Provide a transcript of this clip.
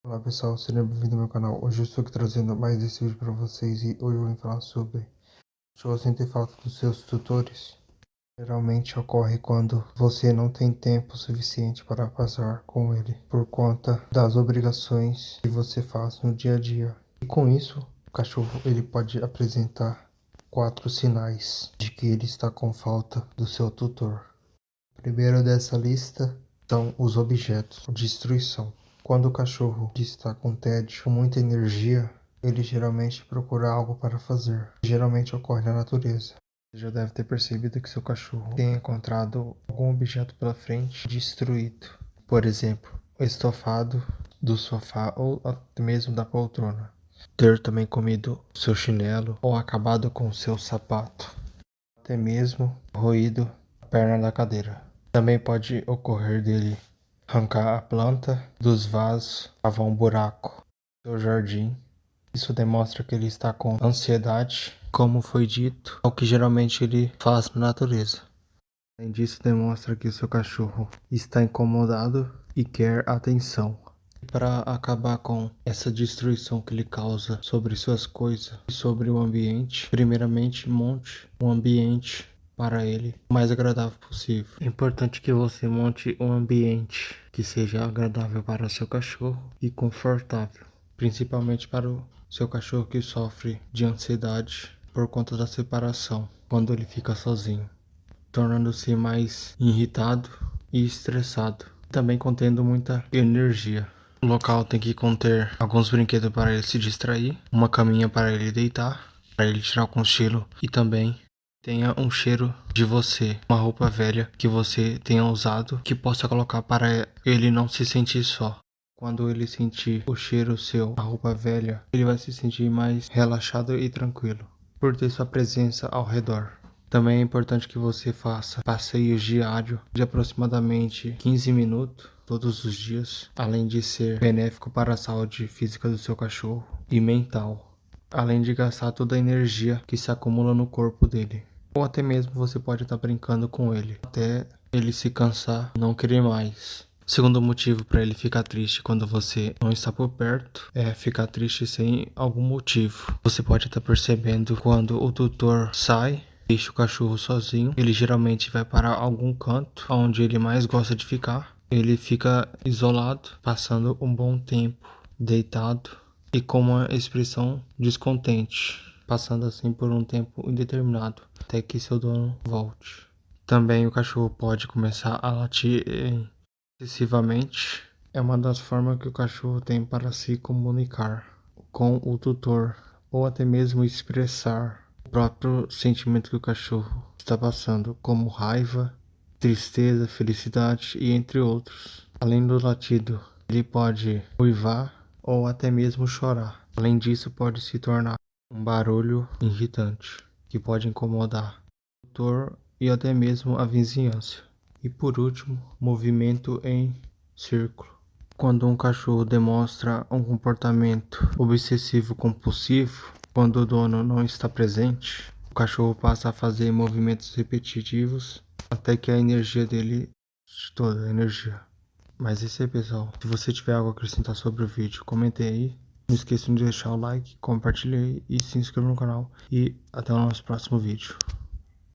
Olá pessoal, seja bem-vindo ao meu canal. Hoje eu estou aqui trazendo mais esse vídeo para vocês e hoje eu vou falar sobre se você sentir falta dos seus tutores. Geralmente ocorre quando você não tem tempo suficiente para passar com ele por conta das obrigações que você faz no dia a dia. E com isso, o cachorro ele pode apresentar 4 sinais de que ele está com falta do seu tutor. O primeiro dessa lista são os objetos, destruição. Quando o cachorro está com tédio, com muita energia, ele geralmente procura algo para fazer. Geralmente ocorre na natureza. Você já deve ter percebido que seu cachorro tem encontrado algum objeto pela frente destruído. Por exemplo, o estofado do sofá ou até mesmo da poltrona. Ter também comido seu chinelo ou acabado com seu sapato. Até mesmo roído a perna da cadeira. Também pode ocorrer dele arrancar a planta dos vasos, cavar um buraco no seu jardim. Isso demonstra que ele está com ansiedade, como foi dito, é o que geralmente ele faz na natureza. Além disso, demonstra que o seu cachorro está incomodado e quer atenção. Para acabar com essa destruição que ele causa sobre suas coisas e sobre o ambiente, primeiramente monte um ambiente para ele o mais agradável possível. É importante que você monte um ambiente que seja agradável para o seu cachorro e confortável, principalmente para o seu cachorro que sofre de ansiedade por conta da separação, quando ele fica sozinho, tornando-se mais irritado e estressado, também contendo muita energia. O local tem que conter alguns brinquedos para ele se distrair, uma caminha para ele deitar, para ele tirar o cochilo e também tenha um cheiro de você, uma roupa velha que você tenha usado, que possa colocar para ele não se sentir só. Quando ele sentir o cheiro seu, a roupa velha, ele vai se sentir mais relaxado e tranquilo, por ter sua presença ao redor. Também é importante que você faça passeios diários de aproximadamente 15 minutos todos os dias, além de ser benéfico para a saúde física do seu cachorro e mental, além de gastar toda a energia que se acumula no corpo dele. Ou até mesmo você pode estar brincando com ele, até ele se cansar, não querer mais. O segundo motivo para ele ficar triste quando você não está por perto é ficar triste sem algum motivo. Você pode estar percebendo quando o tutor sai, deixa o cachorro sozinho, ele geralmente vai para algum canto onde ele mais gosta de ficar. Ele fica isolado, passando um bom tempo deitado e com uma expressão descontente, passando assim por um tempo indeterminado, até que seu dono volte. Também o cachorro pode começar a latir excessivamente. É uma das formas que o cachorro tem para se comunicar com o tutor, ou até mesmo expressar o próprio sentimento que o cachorro está passando, como raiva, tristeza, felicidade e entre outros. Além do latido, ele pode uivar ou até mesmo chorar. Além disso, pode se tornar um barulho irritante que pode incomodar o tutor e até mesmo a vizinhança. E por último, movimento em círculo. Quando um cachorro demonstra um comportamento obsessivo compulsivo, quando o dono não está presente, o cachorro passa a fazer movimentos repetitivos até que a energia dele, toda a energia. Mas é isso aí, pessoal. Se você tiver algo a acrescentar sobre o vídeo, comente aí. Não esqueçam de deixar o like, compartilhe aí e se inscreva no canal. E até o nosso próximo vídeo.